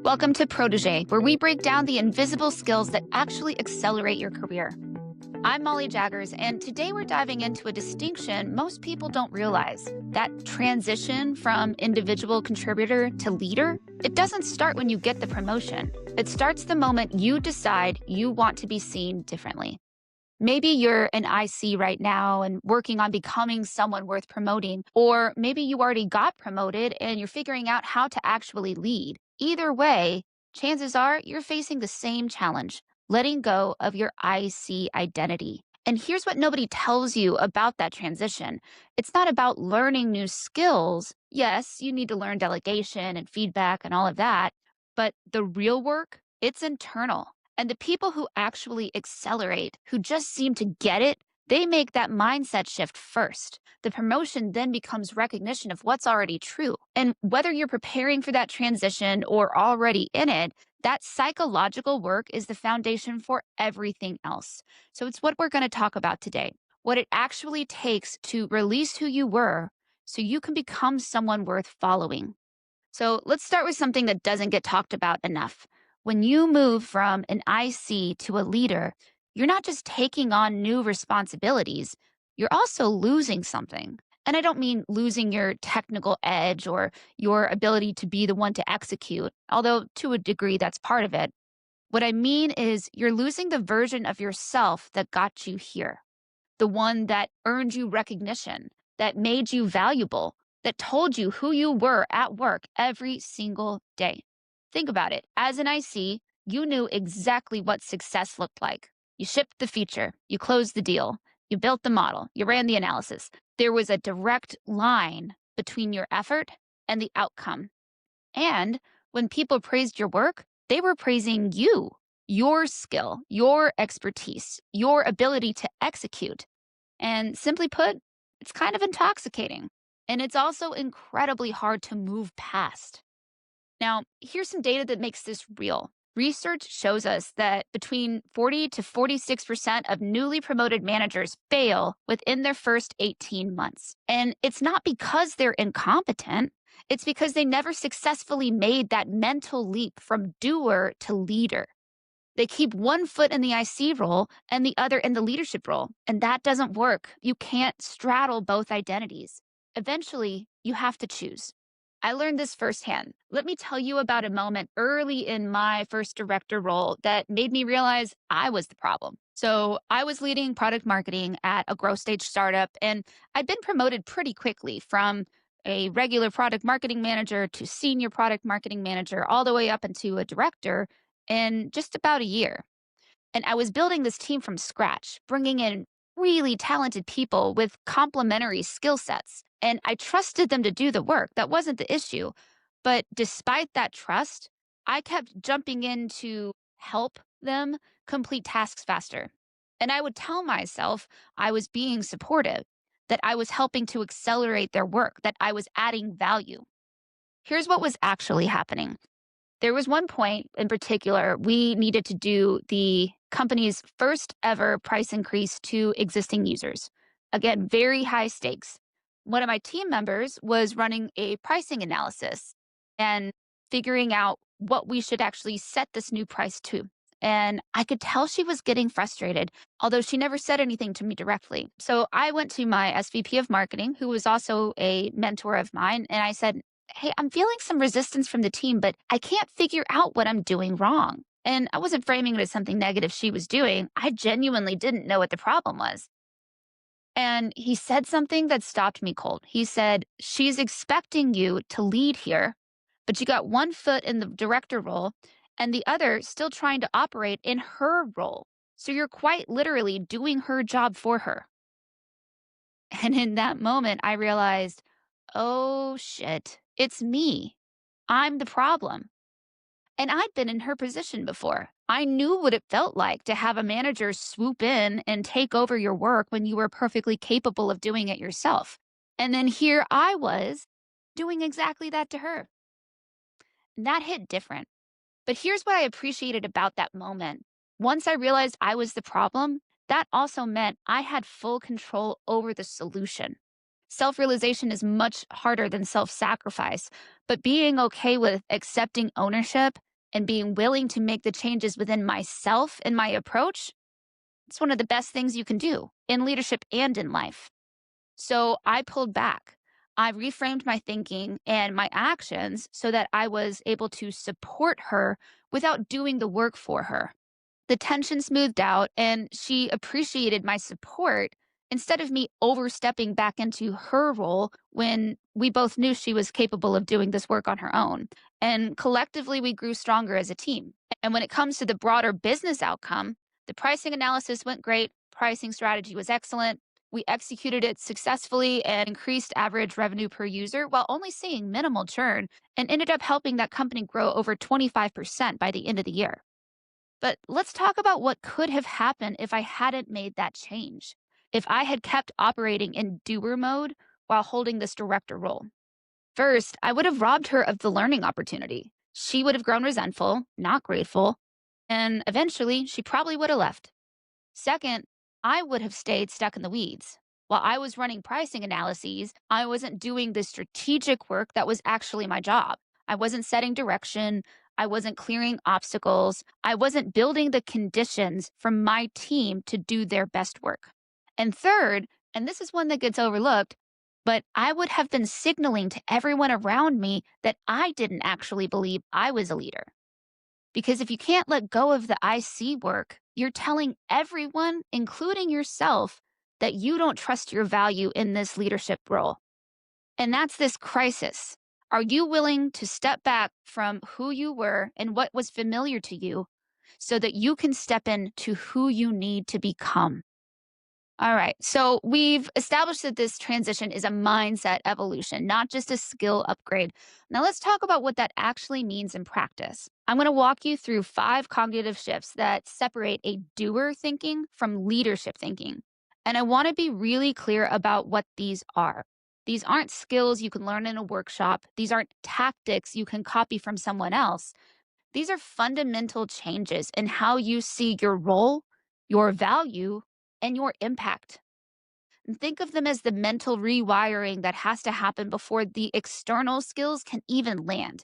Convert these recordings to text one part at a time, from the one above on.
Welcome to Protege, where we break down the invisible skills that actually accelerate your career. I'm Molly Jaggers, and today we're diving into a distinction most people don't realize. That transition from individual contributor to leader, it doesn't start when you get the promotion. It starts the moment you decide you want to be seen differently. Maybe you're an IC right now and working on becoming someone worth promoting, or maybe you already got promoted and you're figuring out how to actually lead. Either way, chances are you're facing the same challenge, letting go of your IC identity. And here's what nobody tells you about that transition. It's not about learning new skills. Yes, you need to learn delegation and feedback and all of that, but the real work, it's internal. And the people who actually accelerate, who just seem to get it, they make that mindset shift first. The promotion then becomes recognition of what's already true. And whether you're preparing for that transition or already in it, that psychological work is the foundation for everything else. So it's what we're going to talk about today. What it actually takes to release who you were so you can become someone worth following. So let's start with something that doesn't get talked about enough. When you move from an IC to a leader, you're not just taking on new responsibilities, you're also losing something. And I don't mean losing your technical edge or your ability to be the one to execute, although to a degree that's part of it. What I mean is you're losing the version of yourself that got you here, the one that earned you recognition, that made you valuable, that told you who you were at work every single day. Think about it. As an IC, you knew exactly what success looked like. You shipped the feature, you closed the deal, you built the model, you ran the analysis. There was a direct line between your effort and the outcome. And when people praised your work, they were praising you, your skill, your expertise, your ability to execute. And simply put, it's kind of intoxicating. And it's also incredibly hard to move past. Now, here's some data that makes this real. Research shows us that between 40 to 46% of newly promoted managers fail within their first 18 months. And it's not because they're incompetent, it's because they never successfully made that mental leap from doer to leader. They keep one foot in the IC role and the other in the leadership role. And that doesn't work. You can't straddle both identities. Eventually, you have to choose. I learned this firsthand. Let me tell you about a moment early in my first director role that made me realize I was the problem. So I was leading product marketing at a growth stage startup, and I'd been promoted pretty quickly from a regular product marketing manager to senior product marketing manager, all the way up into a director in just about a year. And I was building this team from scratch, bringing in really talented people with complementary skill sets. And I trusted them to do the work. That wasn't the issue. But despite that trust, I kept jumping in to help them complete tasks faster. And I would tell myself I was being supportive, that I was helping to accelerate their work, that I was adding value. Here's what was actually happening. There was one point in particular, we needed to do the company's first ever price increase to existing users. Again, very high stakes. One of my team members was running a pricing analysis and figuring out what we should actually set this new price to. And I could tell she was getting frustrated, although she never said anything to me directly. So I went to my SVP of marketing, who was also a mentor of mine, and I said, "Hey, I'm feeling some resistance from the team, but I can't figure out what I'm doing wrong." And I wasn't framing it as something negative she was doing. I genuinely didn't know what the problem was. And he said something that stopped me cold. He said, "She's expecting you to lead here, but you got one foot in the director role and the other still trying to operate in her role. So you're quite literally doing her job for her." And in that moment, I realized, oh shit, it's me. I'm the problem. And I'd been in her position before. I knew what it felt like to have a manager swoop in and take over your work when you were perfectly capable of doing it yourself. And then here I was doing exactly that to her. And that hit different. But here's what I appreciated about that moment. Once I realized I was the problem, that also meant I had full control over the solution. Self realization is much harder than self sacrifice, but being okay with accepting ownership and being willing to make the changes within myself and my approach, it's one of the best things you can do in leadership and in life. So I pulled back. I reframed my thinking and my actions so that I was able to support her without doing the work for her. The tension smoothed out and she appreciated my support instead of me overstepping back into her role when we both knew she was capable of doing this work on her own. And collectively, we grew stronger as a team. And when it comes to the broader business outcome, the pricing analysis went great, pricing strategy was excellent. We executed it successfully and increased average revenue per user while only seeing minimal churn and ended up helping that company grow over 25% by the end of the year. But let's talk about what could have happened if I hadn't made that change. If I had kept operating in doer mode while holding this director role. First, I would have robbed her of the learning opportunity. She would have grown resentful, not grateful, and eventually she probably would have left. Second, I would have stayed stuck in the weeds. While I was running pricing analyses, I wasn't doing the strategic work that was actually my job. I wasn't setting direction. I wasn't clearing obstacles. I wasn't building the conditions for my team to do their best work. And third, and this is one that gets overlooked, but I would have been signaling to everyone around me that I didn't actually believe I was a leader. Because if you can't let go of the I see work, you're telling everyone, including yourself, that you don't trust your value in this leadership role. And that's this crisis. Are you willing to step back from who you were and what was familiar to you so that you can step into who you need to become? All right. So we've established that this transition is a mindset evolution, not just a skill upgrade. Now let's talk about what that actually means in practice. I'm going to walk you through 5 cognitive shifts that separate a doer thinking from leadership thinking. And I want to be really clear about what these are. These aren't skills you can learn in a workshop. These aren't tactics you can copy from someone else. These are fundamental changes in how you see your role, your value, and your impact. And think of them as the mental rewiring that has to happen before the external skills can even land.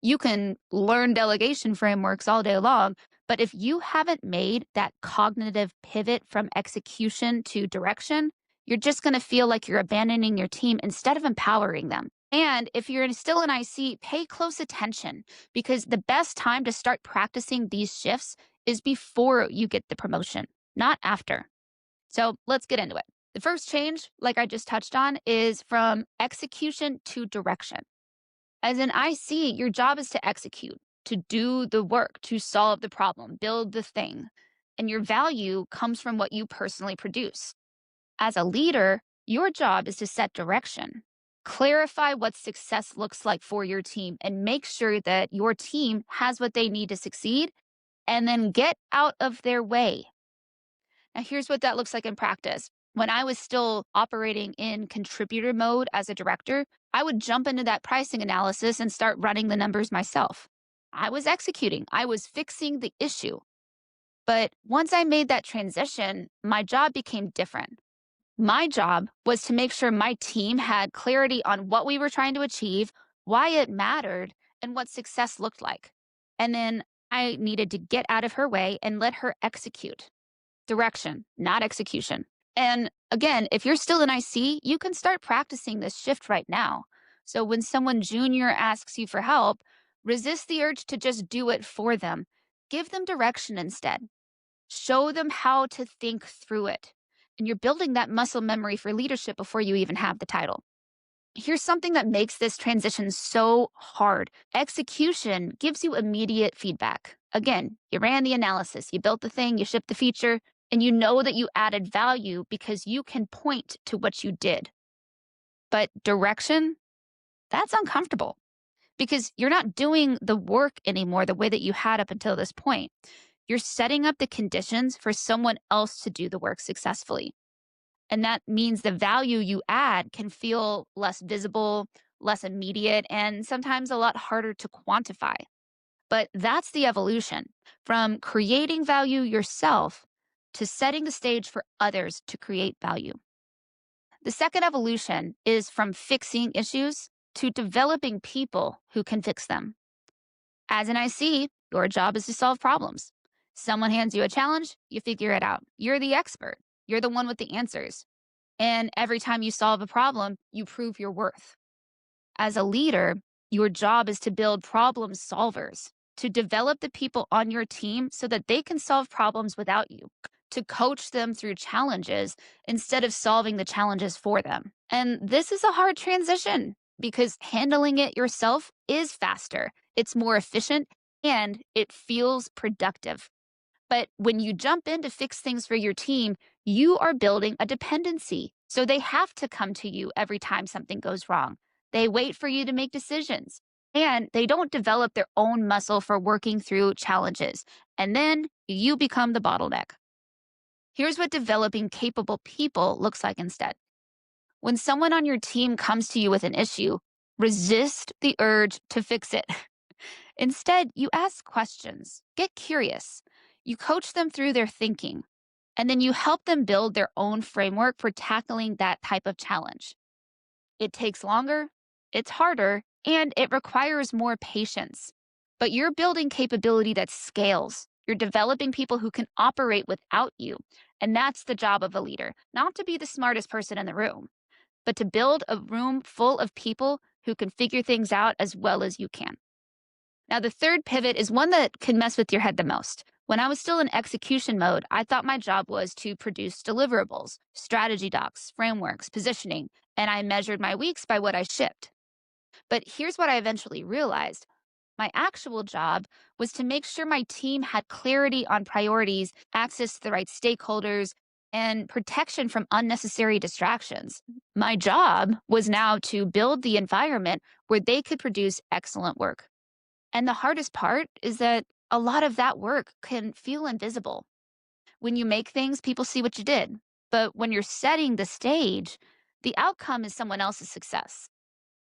You can learn delegation frameworks all day long, but if you haven't made that cognitive pivot from execution to direction, you're just going to feel like you're abandoning your team instead of empowering them. And if you're still in IC, pay close attention because the best time to start practicing these shifts is before you get the promotion, not after. So let's get into it. The first change, like I just touched on, is from execution to direction. As an IC, your job is to execute, to do the work, to solve the problem, build the thing. And your value comes from what you personally produce. As a leader, your job is to set direction, clarify what success looks like for your team, and make sure that your team has what they need to succeed, and then get out of their way. Now, here's what that looks like in practice. When I was still operating in contributor mode as a director, I would jump into that pricing analysis and start running the numbers myself. I was executing, I was fixing the issue. But once I made that transition, my job became different. My job was to make sure my team had clarity on what we were trying to achieve, why it mattered, and what success looked like. And then I needed to get out of her way and let her execute. Direction, not execution. And again, if you're still in IC, you can start practicing this shift right now. So when someone junior asks you for help, resist the urge to just do it for them. Give them direction instead. Show them how to think through it. And you're building that muscle memory for leadership before you even have the title. Here's something that makes this transition so hard. Execution gives you immediate feedback. Again, you ran the analysis, you built the thing, you shipped the feature, and you know that you added value because you can point to what you did. But direction, that's uncomfortable because you're not doing the work anymore the way that you had up until this point. You're setting up the conditions for someone else to do the work successfully. And that means the value you add can feel less visible, less immediate, and sometimes a lot harder to quantify. But that's the evolution from creating value yourself to setting the stage for others to create value. The second evolution is from fixing issues to developing people who can fix them. As an IC, your job is to solve problems. Someone hands you a challenge, you figure it out. You're the expert, you're the one with the answers. And every time you solve a problem, you prove your worth. As a leader, your job is to build problem solvers, to develop the people on your team so that they can solve problems without you, to coach them through challenges instead of solving the challenges for them. And this is a hard transition because handling it yourself is faster, it's more efficient, and it feels productive. But when you jump in to fix things for your team, you are building a dependency. So they have to come to you every time something goes wrong. They wait for you to make decisions and they don't develop their own muscle for working through challenges. And then you become the bottleneck. Here's what developing capable people looks like instead. When someone on your team comes to you with an issue, resist the urge to fix it. Instead, you ask questions, get curious, you coach them through their thinking, and then you help them build their own framework for tackling that type of challenge. It takes longer, it's harder, and it requires more patience. But you're building capability that scales. You're developing people who can operate without you. And that's the job of a leader, not to be the smartest person in the room, but to build a room full of people who can figure things out as well as you can. Now, the third pivot is one that can mess with your head the most. When I was still in execution mode, I thought my job was to produce deliverables, strategy docs, frameworks, positioning, and I measured my weeks by what I shipped. But here's what I eventually realized. My actual job was to make sure my team had clarity on priorities, access to the right stakeholders, and protection from unnecessary distractions. My job was now to build the environment where they could produce excellent work. And the hardest part is that a lot of that work can feel invisible. When you make things, people see what you did. But when you're setting the stage, the outcome is someone else's success.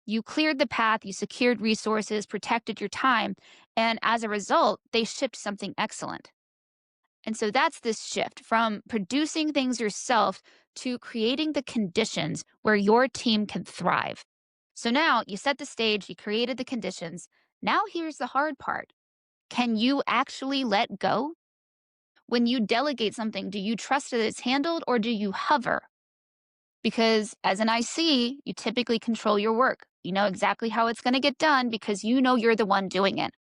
You cleared the path, you secured resources, protected your time, and as a result, they shipped something excellent. And so that's this shift from producing things yourself to creating the conditions where your team can thrive. So now you set the stage, you created the conditions. Now here's the hard part. Can you actually let go? When you delegate something, do you trust that it's handled or do you hover? Because as an IC, you typically control your work. You know exactly how it's going to get done because you know you're the one doing it.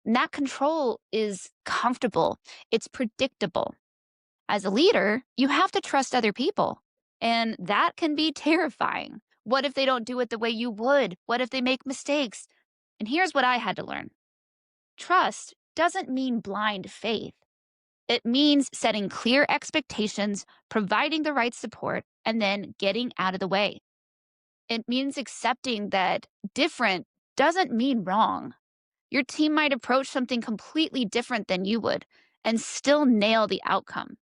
And that control is comfortable, it's predictable. As a leader, you have to trust other people. And that can be terrifying. What if they don't do it the way you would? What if they make mistakes? And here's what I had to learn. Trust doesn't mean blind faith. It means setting clear expectations, providing the right support, and then getting out of the way. It means accepting that different doesn't mean wrong. Your team might approach something completely different than you would and still nail the outcome.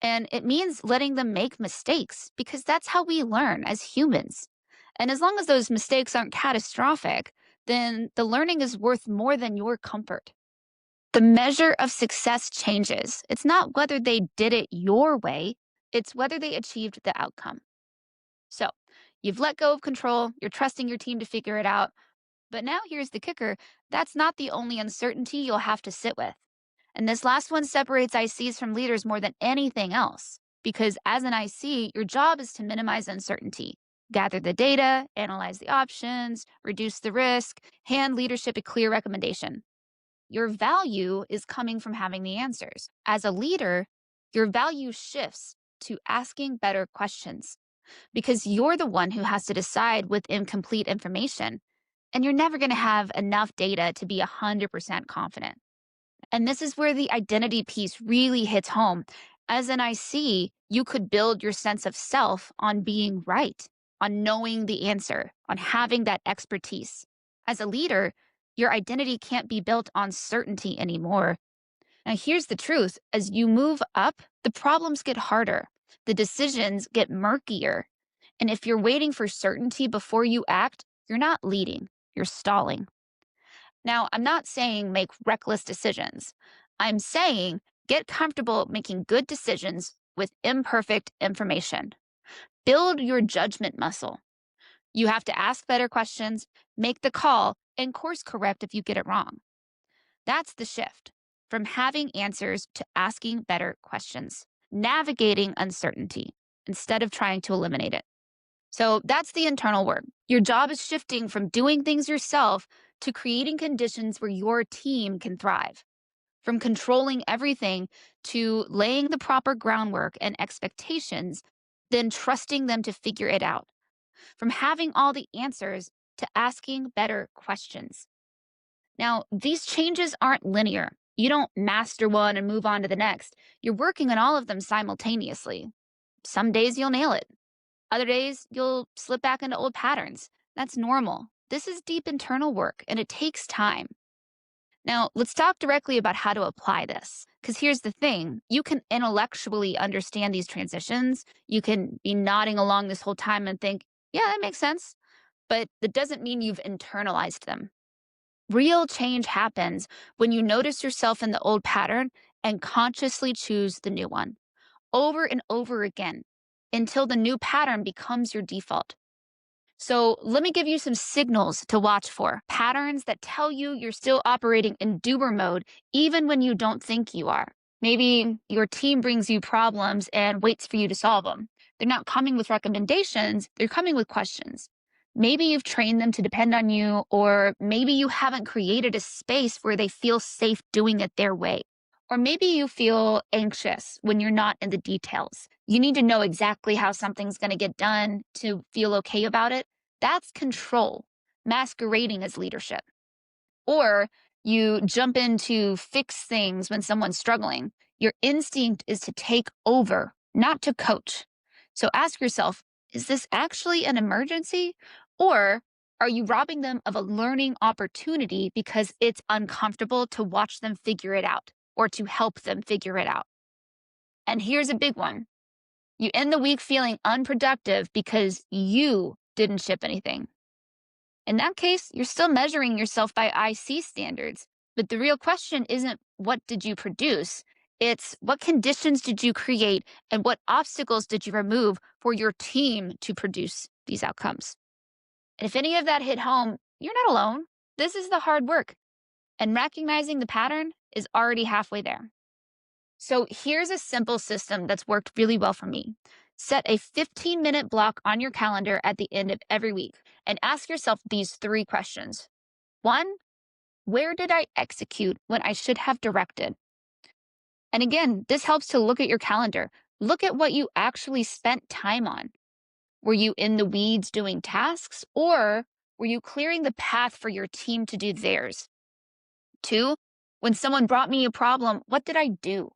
And it means letting them make mistakes because that's how we learn as humans. And as long as those mistakes aren't catastrophic, then the learning is worth more than your comfort. The measure of success changes. It's not whether they did it your way, it's whether they achieved the outcome. So you've let go of control, you're trusting your team to figure it out. But now here's the kicker, that's not the only uncertainty you'll have to sit with. And this last one separates ICs from leaders more than anything else. Because as an IC, your job is to minimize uncertainty. Gather the data, analyze the options, reduce the risk, hand leadership a clear recommendation. Your value is coming from having the answers. As a leader, your value shifts to asking better questions because you're the one who has to decide with incomplete information. And you're never going to have enough data to be 100% confident. And this is where the identity piece really hits home. As an IC, you could build your sense of self on being right, on knowing the answer, on having that expertise. As a leader, your identity can't be built on certainty anymore. Now, here's the truth. As you move up, the problems get harder. The decisions get murkier. And if you're waiting for certainty before you act, you're not leading, you're stalling. Now, I'm not saying make reckless decisions. I'm saying get comfortable making good decisions with imperfect information. Build your judgment muscle. You have to ask better questions, make the call, and course correct if you get it wrong. That's the shift from having answers to asking better questions, navigating uncertainty instead of trying to eliminate it. So that's the internal work. Your job is shifting from doing things yourself to creating conditions where your team can thrive, from controlling everything to laying the proper groundwork and expectations, then trusting them to figure it out, from having all the answers to asking better questions. Now, these changes aren't linear. You don't master one and move on to the next. You're working on all of them simultaneously. Some days you'll nail it. Other days you'll slip back into old patterns. That's normal. This is deep internal work and it takes time. Now, let's talk directly about how to apply this. Because here's the thing, you can intellectually understand these transitions. You can be nodding along this whole time and think, yeah, that makes sense. But that doesn't mean you've internalized them. Real change happens when you notice yourself in the old pattern and consciously choose the new one over and over again until the new pattern becomes your default. So let me give you some signals to watch for, patterns that tell you you're still operating in doer mode, even when you don't think you are. Maybe your team brings you problems and waits for you to solve them. They're not coming with recommendations, they're coming with questions. Maybe you've trained them to depend on you, or maybe you haven't created a space where they feel safe doing it their way. Or maybe you feel anxious when you're not in the details. You need to know exactly how something's going to get done to feel okay about it. That's control, masquerading as leadership. Or you jump in to fix things when someone's struggling. Your instinct is to take over, not to coach. So ask yourself, is this actually an emergency? Or are you robbing them of a learning opportunity because it's uncomfortable to watch them figure it out or to help them figure it out? And here's a big one. You end the week feeling unproductive because you didn't ship anything. In that case, you're still measuring yourself by IC standards. But the real question isn't what did you produce? It's what conditions did you create and what obstacles did you remove for your team to produce these outcomes? And if any of that hit home, you're not alone. This is the hard work. And recognizing the pattern is already halfway there. So here's a simple system that's worked really well for me. Set a 15-minute block on your calendar at the end of every week and ask yourself these three questions. One, where did I execute when I should have directed? And again, this helps to look at your calendar. Look at what you actually spent time on. Were you in the weeds doing tasks, or were you clearing the path for your team to do theirs? Two, when someone brought me a problem, what did I do?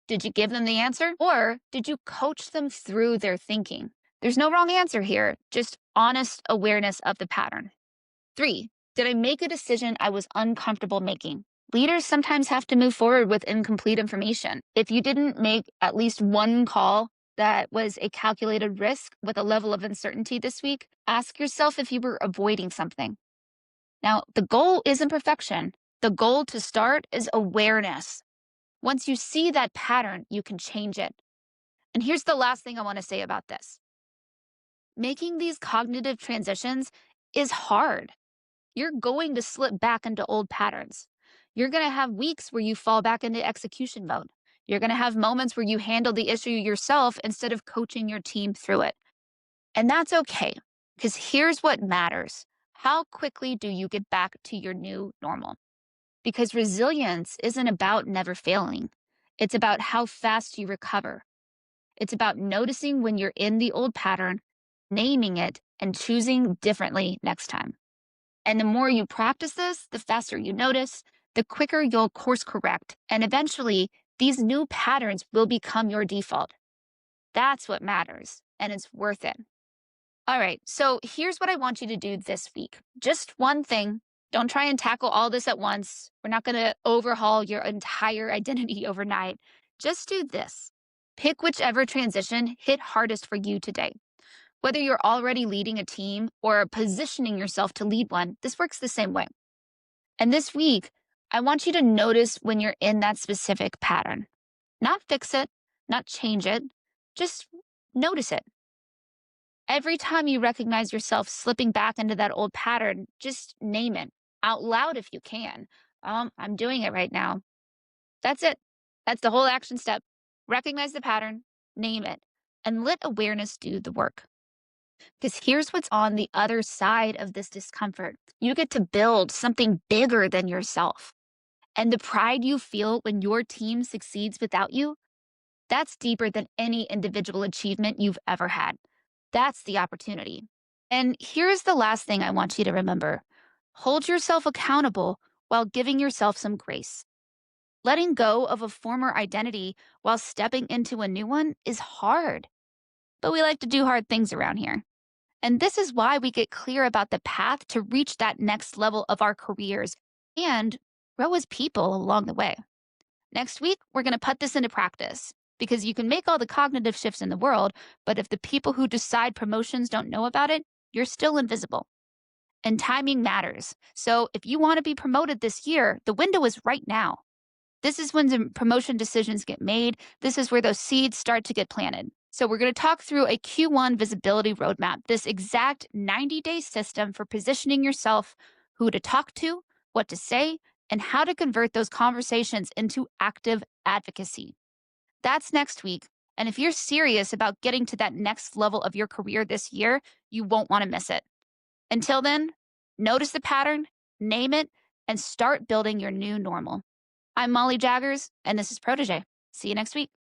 Did you give them the answer, or did you coach them through their thinking? There's no wrong answer here, just honest awareness of the pattern. Three, did I make a decision I was uncomfortable making? Leaders sometimes have to move forward with incomplete information. If you didn't make at least one call that was a calculated risk with a level of uncertainty this week, ask yourself if you were avoiding something. Now, the goal isn't perfection. The goal to start is awareness. Once you see that pattern, you can change it. And here's the last thing I want to say about this. Making these cognitive transitions is hard. You're going to slip back into old patterns. You're going to have weeks where you fall back into execution mode. You're going to have moments where you handle the issue yourself instead of coaching your team through it. And that's okay, because here's what matters. How quickly do you get back to your new normal? Because resilience isn't about never failing. It's about how fast you recover. It's about noticing when you're in the old pattern, naming it, and choosing differently next time. And the more you practice this, the faster you notice, the quicker you'll course correct. And eventually, these new patterns will become your default. That's what matters, and it's worth it. All right, so here's what I want you to do this week. Just one thing. Don't try and tackle all this at once. We're not going to overhaul your entire identity overnight. Just do this. Pick whichever transition hit hardest for you today. Whether you're already leading a team or positioning yourself to lead one, this works the same way. And this week, I want you to notice when you're in that specific pattern. Not fix it, not change it, just notice it. Every time you recognize yourself slipping back into that old pattern, just name it out loud if you can. I'm doing it right now. That's it. That's the whole action step. Recognize the pattern, name it, and let awareness do the work. Because here's what's on the other side of this discomfort: you get to build something bigger than yourself. And the pride you feel when your team succeeds without you, that's deeper than any individual achievement you've ever had. That's the opportunity. And here's the last thing I want you to remember: hold yourself accountable while giving yourself some grace. Letting go of a former identity while stepping into a new one is hard, but we like to do hard things around here. And this is why we get clear about the path to reach that next level of our careers and grow as people along the way. Next week, we're going to put this into practice because you can make all the cognitive shifts in the world, but if the people who decide promotions don't know about it, you're still invisible. And timing matters. So if you want to be promoted this year, the window is right now. This is when the promotion decisions get made. This is where those seeds start to get planted. So we're going to talk through a Q1 visibility roadmap, this exact 90-day system for positioning yourself, who to talk to, what to say, and how to convert those conversations into active advocacy. That's next week. And if you're serious about getting to that next level of your career this year, you won't want to miss it. Until then, notice the pattern, name it, and start building your new normal. I'm Molly Jaggers, and this is Protege. See you next week.